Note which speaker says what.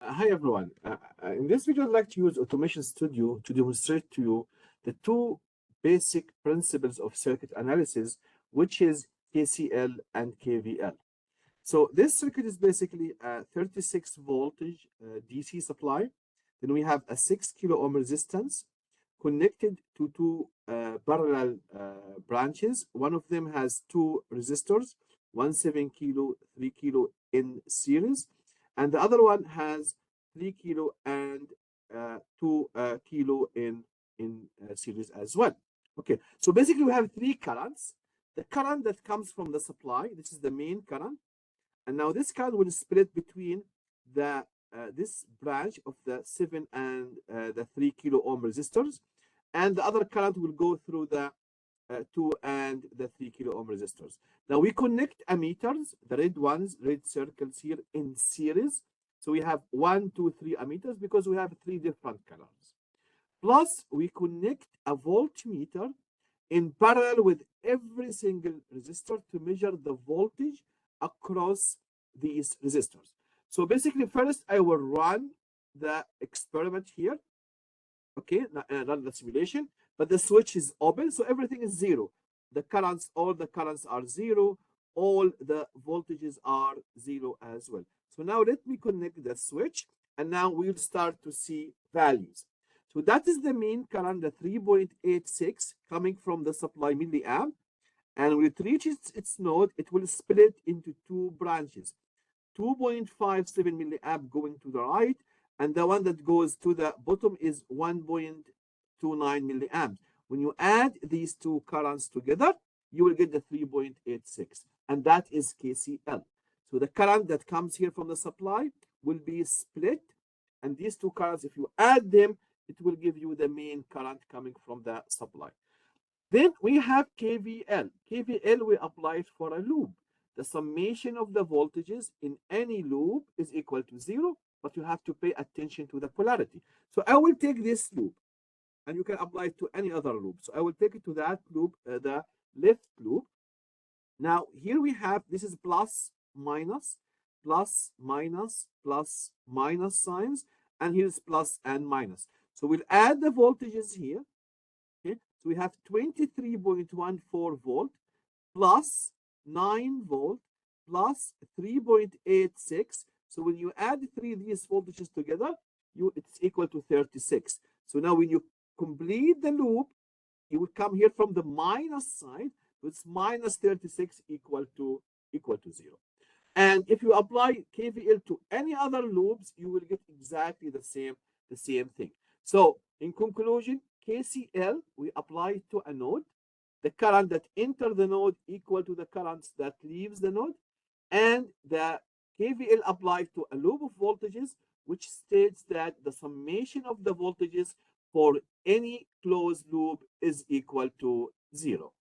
Speaker 1: Hi everyone. In this video, I'd like to use Automation Studio to demonstrate to you the two basic principles of circuit analysis, which is KCL and KVL. So this circuit is basically a 36 voltage DC supply. Then we have a 6 kilo ohm resistance connected to two parallel branches. One of them has two resistors, one 7 kilo, 3 kilo in series, and the other one has 3 kilo and 2 kilo in series as well. Okay, so basically we have three currents. The current that comes from the supply, this is the main current, and now this current will split between the this branch of the 7 and the 3 kilo ohm resistors, and the other current will go through the 2 and the 3 kilo ohm resistors. Now we connect ammeters, the red ones, red circles here, in series. So we have 1, 2, 3 ammeters because we have three different colors. Plus we connect a voltmeter in parallel with every single resistor to measure the voltage across these resistors. So basically, first I will run the experiment here. Okay, run the simulation, but the switch is open, so everything is zero. The currents, all the currents are zero, all the voltages are zero as well. So now let me connect the switch, and now we'll start to see values. So that is the main current, the 3.86 coming from the supply milliamp. And when it reaches its node, it will split into two branches. 2.57 milliamp going to the right, and the one that goes to the bottom is 1.29 milliamps. When you add these two currents together, you will get the 3.86, and that is KCL. So the current that comes here from the supply will be split, and these two currents, if you add them, it will give you the main current coming from the supply. Then we have KVL. KVL, we apply it for a loop. The summation of the voltages in any loop is equal to zero, but you have to pay attention to the polarity. So I will take this loop, and you can apply it to any other loop. So I will take it to that loop, the left loop. Now here we have, this is plus, minus, plus, minus, plus, minus signs, and here's plus and minus. So we'll add the voltages here. Okay, so we have 23.14 volt plus 9 volt plus 3.86. So when you add these voltages together, it's equal to 36. So now when you complete the loop, you will come here from the minus side. So it's minus 36 equal to 0. And if you apply KVL to any other loops, you will get exactly the same thing. So in conclusion, KCL, we apply it to a node. The current that enters the node equal to the currents that leaves the node. And the KVL applied to a loop of voltages, which states that the summation of the voltages for any closed loop is equal to 0.